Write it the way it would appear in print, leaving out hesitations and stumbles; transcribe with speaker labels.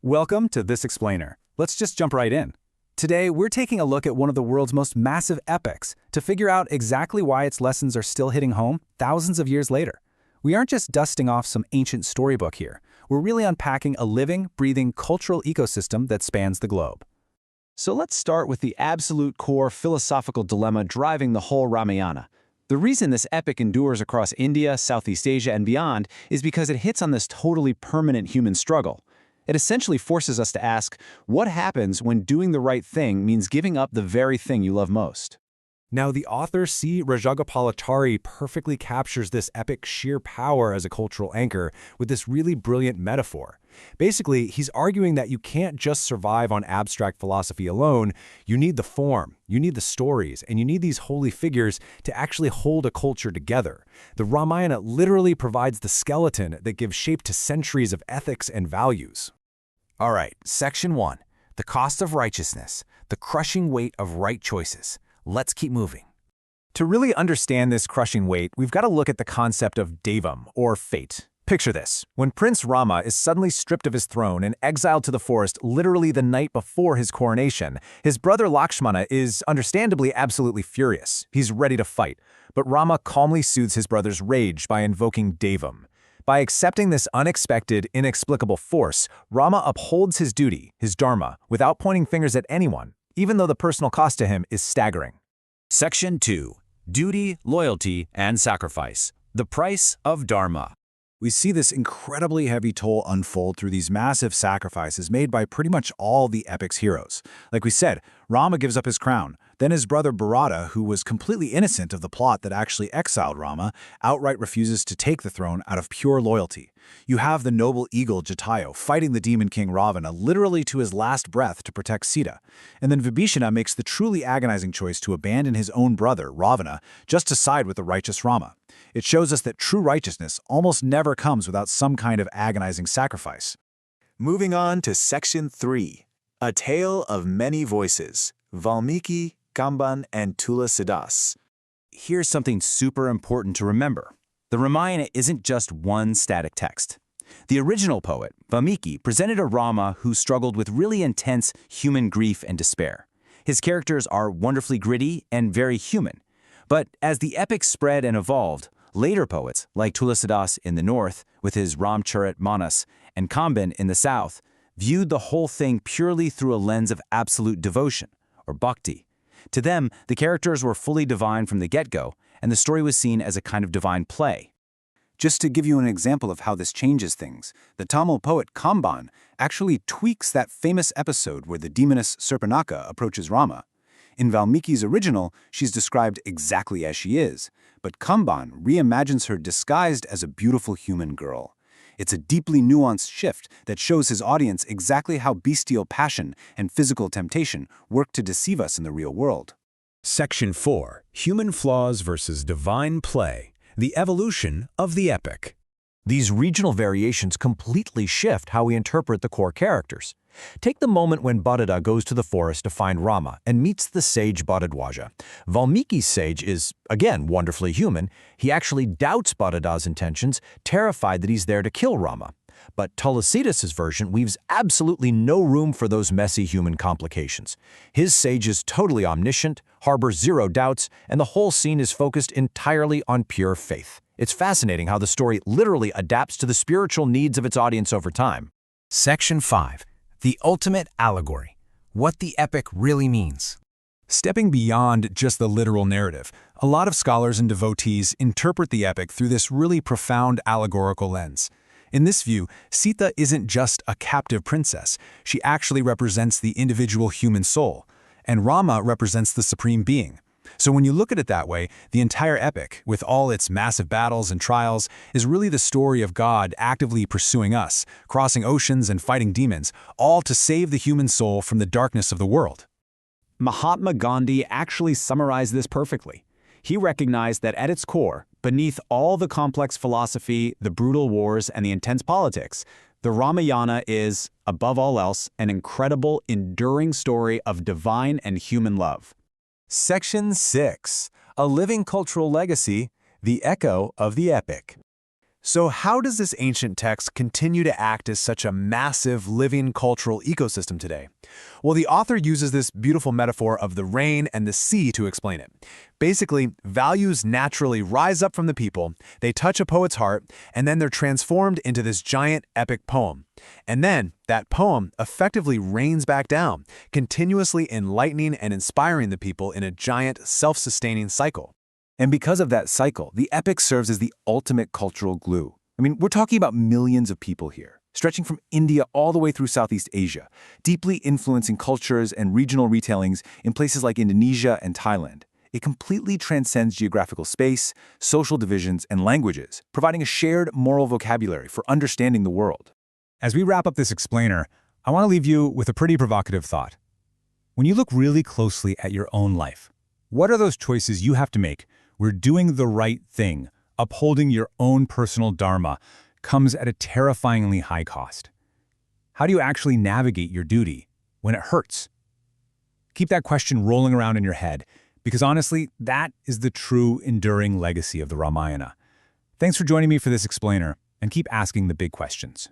Speaker 1: Welcome to This Explainer. Let's just jump right in. Today, we're taking a look at one of the world's most massive epics to figure out exactly why its lessons are still hitting home thousands of years later. We aren't just dusting off some ancient storybook here. We're really unpacking a living, breathing cultural ecosystem that spans the globe.
Speaker 2: So let's start with the absolute core philosophical dilemma driving the whole Ramayana. The reason this epic endures across India, Southeast Asia, and beyond is because it hits on this totally permanent human struggle. It essentially forces us to ask, what happens when doing the right thing means giving up the very thing you love most?
Speaker 1: Now, the author C. Rajagopalachari perfectly captures this epic sheer power as a cultural anchor with this really brilliant metaphor. Basically, he's arguing that you can't just survive on abstract philosophy alone. You need the form, you need the stories, and you need these holy figures to actually hold a culture together. The Ramayana literally provides the skeleton that gives shape to centuries of ethics and values. All right, Section 1. The cost of righteousness, the crushing weight of right choices. Let's keep moving. To really understand this crushing weight, we've got to look at the concept of Devam, or fate. Picture this. When Prince Rama is suddenly stripped of his throne and exiled to the forest literally the night before his coronation, his brother Lakshmana is understandably absolutely furious. He's ready to fight. But Rama calmly soothes his brother's rage by invoking Devam. By accepting this unexpected, inexplicable force, Rama upholds his duty, his Dharma, without pointing fingers at anyone, even though the personal cost to him is staggering.
Speaker 3: Section 2. Duty, Loyalty, and Sacrifice. The Price of Dharma.
Speaker 4: We see this incredibly heavy toll unfold through these massive sacrifices made by pretty much all the epic's heroes. Like we said, Rama gives up his crown. Then his brother Bharata, who was completely innocent of the plot that actually exiled Rama, outright refuses to take the throne out of pure loyalty. You have the noble eagle Jatayu fighting the demon king Ravana literally to his last breath to protect Sita. And then Vibhishana makes the truly agonizing choice to abandon his own brother, Ravana, just to side with the righteous Rama. It shows us that true righteousness almost never comes without some kind of agonizing sacrifice.
Speaker 5: Moving on to Section 3. A Tale of Many Voices. Valmiki, Kamban, and Tulsidas.
Speaker 3: Here's something super important to remember. The Ramayana isn't just one static text. The original poet, Valmiki, presented a Rama who struggled with really intense human grief and despair. His characters are wonderfully gritty and very human. But as the epic spread and evolved, later poets, like Tulsidas in the north, with his Ramcharitmanas, and Kamban in the south, viewed the whole thing purely through a lens of absolute devotion, or bhakti. To them, the characters were fully divine from the get-go, and the story was seen as a kind of divine play.
Speaker 4: Just to give you an example of how this changes things, the Tamil poet Kamban actually tweaks that famous episode where the demoness Surpanaka approaches Rama. In Valmiki's original, she's described exactly as she is, but Kamban reimagines her disguised as a beautiful human girl. It's a deeply nuanced shift that shows his audience exactly how bestial passion and physical temptation work to deceive us in the real world.
Speaker 6: Section 4. Human Flaws versus Divine Play. The Evolution of the Epic.
Speaker 7: These regional variations completely shift how we interpret the core characters. Take the moment when Bharata goes to the forest to find Rama and meets the sage Bharadwaja. Valmiki's sage is, again, wonderfully human. He actually doubts Bharata's intentions, terrified that he's there to kill Rama. But Tulsidas' version leaves absolutely no room for those messy human complications. His sage is totally omniscient, harbors zero doubts, and the whole scene is focused entirely on pure faith. It's fascinating how the story literally adapts to the spiritual needs of its audience over time.
Speaker 6: Section 5. The Ultimate Allegory. What the epic really means.
Speaker 1: Stepping beyond just the literal narrative, a lot of scholars and devotees interpret the epic through this really profound allegorical lens. In this view, Sita isn't just a captive princess. She actually represents the individual human soul, and Rama represents the supreme being. So when you look at it that way, the entire epic, with all its massive battles and trials, is really the story of God actively pursuing us, crossing oceans and fighting demons, all to save the human soul from the darkness of the world.
Speaker 2: Mahatma Gandhi actually summarized this perfectly. He recognized that at its core, beneath all the complex philosophy, the brutal wars, and the intense politics, the Ramayana is, above all else, an incredible, enduring story of divine and human love.
Speaker 1: Section 6. A Living Cultural Legacy, the Echo of the Epic.
Speaker 5: So how does this ancient text continue to act as such a massive, living cultural ecosystem today? Well, the author uses this beautiful metaphor of the rain and the sea to explain it. Basically, values naturally rise up from the people, they touch a poet's heart, and then they're transformed into this giant epic poem. And then, that poem effectively rains back down, continuously enlightening and inspiring the people in a giant, self-sustaining cycle.
Speaker 1: And because of that cycle, the epic serves as the ultimate cultural glue. I mean, we're talking about millions of people here, stretching from India all the way through Southeast Asia, deeply influencing cultures and regional retellings in places like Indonesia and Thailand. It completely transcends geographical space, social divisions, and languages, providing a shared moral vocabulary for understanding the world.
Speaker 6: As we wrap up this explainer, I want to leave you with a pretty provocative thought. When you look really closely at your own life, what are those choices you have to make where doing the right thing, upholding your own personal dharma, comes at a terrifyingly high cost? How do you actually navigate your duty when it hurts? Keep that question rolling around in your head, because honestly, that is the true enduring legacy of the Ramayana. Thanks for joining me for this explainer, and keep asking the big questions.